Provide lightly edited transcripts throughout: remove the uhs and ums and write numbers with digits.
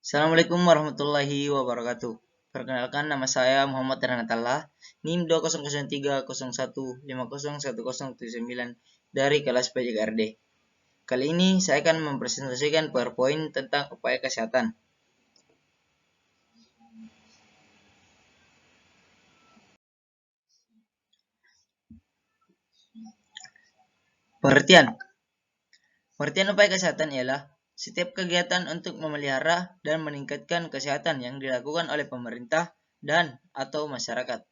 Assalamualaikum warahmatullahi wabarakatuh. Perkenalkan, nama saya Muhammad Ranatullah, NIM 2003151501079 dari kelas PJKRD. Kali ini saya akan mempresentasikan PowerPoint tentang upaya kesehatan. Pengertian upaya kesehatan ialah setiap kegiatan untuk memelihara dan meningkatkan kesehatan yang dilakukan oleh pemerintah dan atau masyarakat.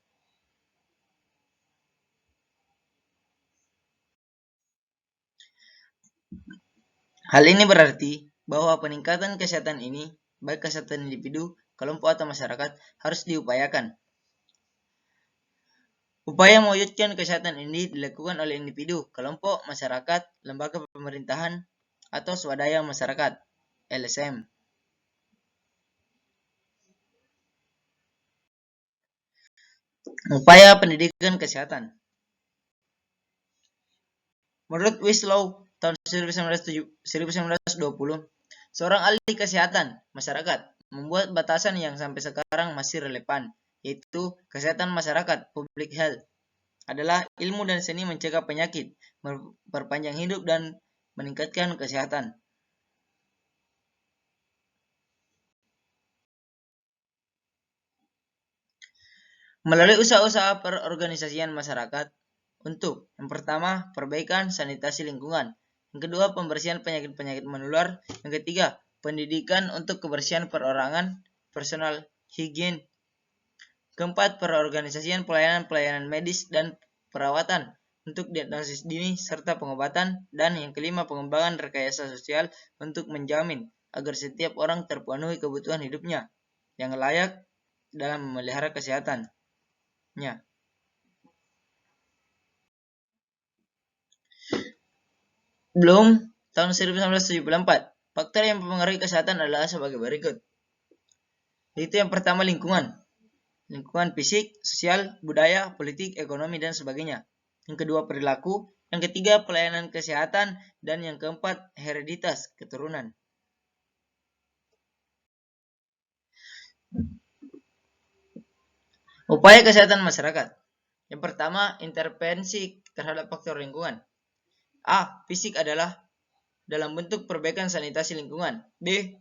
Hal ini berarti bahwa peningkatan kesehatan ini, baik kesehatan individu, kelompok atau masyarakat, harus diupayakan. Upaya mewujudkan kesehatan ini dilakukan oleh individu, kelompok, masyarakat, lembaga pemerintahan, atau swadaya masyarakat (LSM). Upaya pendidikan kesehatan. Menurut Winslow tahun 1920, seorang ahli kesehatan masyarakat membuat batasan yang sampai sekarang masih relevan, yaitu kesehatan masyarakat (public health) adalah ilmu dan seni mencegah penyakit, memperpanjang hidup, dan meningkatkan kesehatan. Melalui usaha-usaha perorganisasian masyarakat untuk yang pertama, perbaikan sanitasi lingkungan, yang kedua, pembersihan penyakit-penyakit menular, yang ketiga, pendidikan untuk kebersihan perorangan, personal hygiene, keempat, perorganisasian pelayanan-pelayanan medis dan perawatan untuk diagnosis dini serta pengobatan, dan yang kelima, pengembangan rekayasa sosial untuk menjamin agar setiap orang terpenuhi kebutuhan hidupnya yang layak dalam memelihara kesehatannya. Bloom tahun 1974, faktor yang mempengaruhi kesehatan adalah sebagai berikut. Yaitu yang pertama, lingkungan fisik, sosial, budaya, politik, ekonomi, dan sebagainya. Yang kedua, perilaku. Yang ketiga, pelayanan kesehatan. Dan yang keempat, hereditas, keturunan. Upaya kesehatan masyarakat. Yang pertama, intervensi terhadap faktor lingkungan. A. Fisik adalah dalam bentuk perbaikan sanitasi lingkungan. B.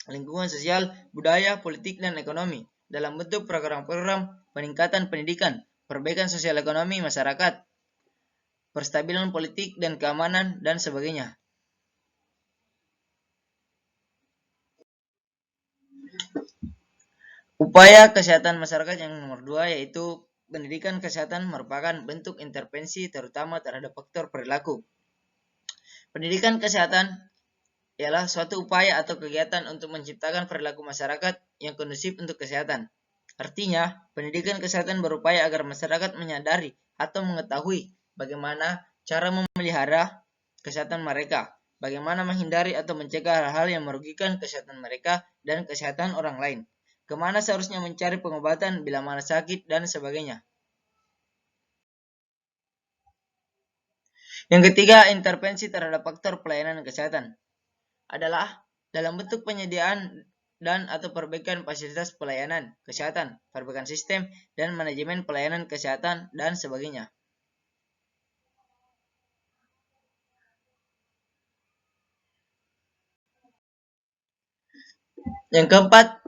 Lingkungan sosial, budaya, politik, dan ekonomi dalam bentuk program-program peningkatan pendidikan, perbaikan sosial ekonomi masyarakat, perstabilan politik dan keamanan, dan sebagainya. Upaya kesehatan masyarakat yang nomor 2 yaitu pendidikan kesehatan merupakan bentuk intervensi terutama terhadap faktor perilaku. Pendidikan kesehatan ialah suatu upaya atau kegiatan untuk menciptakan perilaku masyarakat yang kondusif untuk kesehatan. Artinya, pendidikan kesehatan berupaya agar masyarakat menyadari atau mengetahui bagaimana cara memelihara kesehatan mereka, bagaimana menghindari atau mencegah hal-hal yang merugikan kesehatan mereka dan kesehatan orang lain, kemana seharusnya mencari pengobatan bila mana sakit, dan sebagainya. Yang ketiga, intervensi terhadap faktor pelayanan kesehatan adalah dalam bentuk penyediaan dan atau perbaikan fasilitas pelayanan kesehatan, perbaikan sistem dan manajemen pelayanan kesehatan, dan sebagainya. Yang keempat,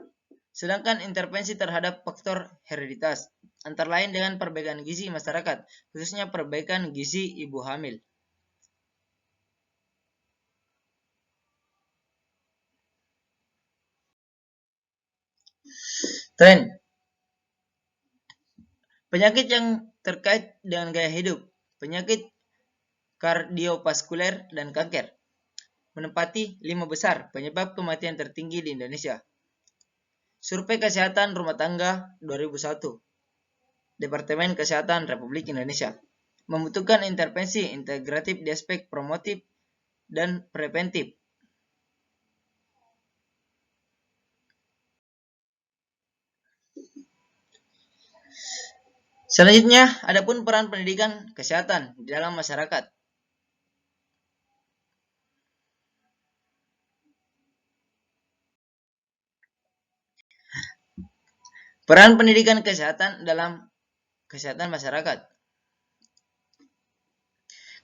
sedangkan intervensi terhadap faktor hereditas, antara lain dengan perbaikan gizi masyarakat, khususnya perbaikan gizi ibu hamil. Tren penyakit yang terkait dengan gaya hidup, penyakit kardiovaskuler, dan kanker menempati 5 besar penyebab kematian tertinggi di Indonesia. Survei Kesehatan Rumah Tangga 2001, Departemen Kesehatan Republik Indonesia, membutuhkan intervensi integratif di aspek promotif dan preventif. Selanjutnya, adapun peran pendidikan kesehatan di dalam masyarakat. Peran pendidikan kesehatan dalam kesehatan masyarakat.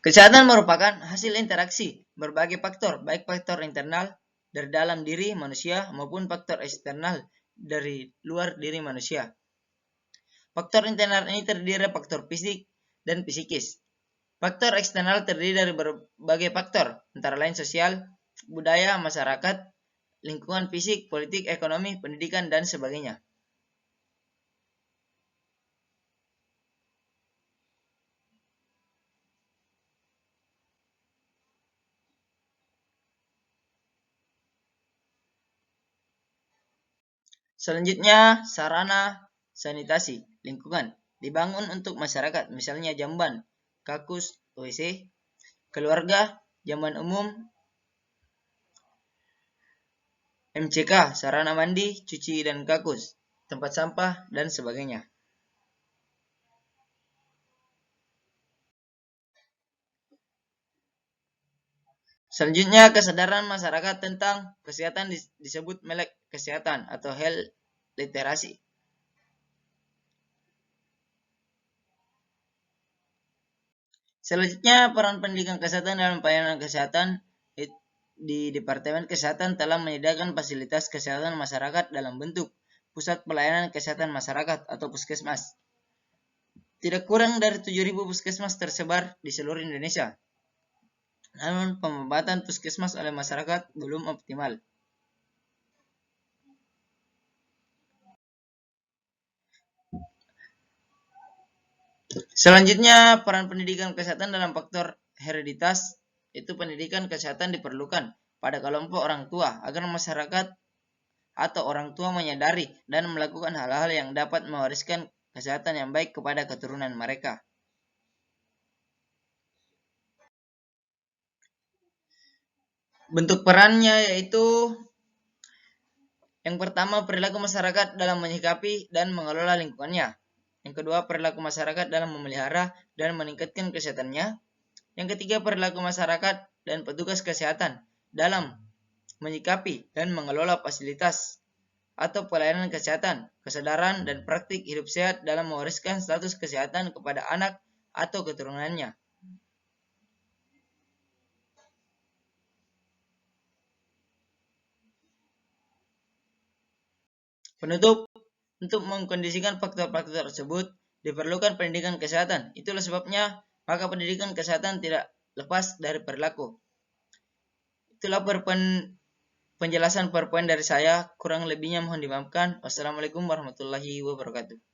Kesehatan merupakan hasil interaksi berbagai faktor, baik faktor internal dari dalam diri manusia maupun faktor eksternal dari luar diri manusia. Faktor internal ini terdiri dari faktor fisik dan psikis. Faktor eksternal terdiri dari berbagai faktor, antara lain sosial, budaya, masyarakat, lingkungan fisik, politik, ekonomi, pendidikan, dan sebagainya. Selanjutnya, sarana sanitasi lingkungan dibangun untuk masyarakat, misalnya jamban, kakus, WC, keluarga, jamban umum, MCK, sarana mandi, cuci dan kakus, tempat sampah, dan sebagainya. Selanjutnya, kesadaran masyarakat tentang kesehatan disebut melek kesehatan atau health literasi. Selanjutnya, peran pendidikan kesehatan dalam pelayanan kesehatan. Di Departemen Kesehatan telah menyediakan fasilitas kesehatan masyarakat dalam bentuk Pusat Pelayanan Kesehatan Masyarakat atau Puskesmas. Tidak kurang dari 7.000 puskesmas tersebar di seluruh Indonesia. Namun, pemobatan puskesmas oleh masyarakat belum optimal. Selanjutnya, peran pendidikan kesehatan dalam faktor hereditas. Itu pendidikan kesehatan diperlukan pada kelompok orang tua agar masyarakat atau orang tua menyadari dan melakukan hal-hal yang dapat mewariskan kesehatan yang baik kepada keturunan mereka. Bentuk perannya yaitu yang pertama, perilaku masyarakat dalam menyikapi dan mengelola lingkungannya. Yang kedua, perilaku masyarakat dalam memelihara dan meningkatkan kesehatannya. Yang ketiga, perilaku masyarakat dan petugas kesehatan dalam menyikapi dan mengelola fasilitas atau pelayanan kesehatan, kesadaran dan praktik hidup sehat dalam mewariskan status kesehatan kepada anak atau keturunannya. Penutup, untuk mengkondisikan faktor-faktor tersebut, diperlukan pendidikan kesehatan. Itulah sebabnya, maka pendidikan kesehatan tidak lepas dari perilaku. Itulah penjelasan PowerPoint dari saya. Kurang lebihnya mohon dimaafkan. Wassalamualaikum warahmatullahi wabarakatuh.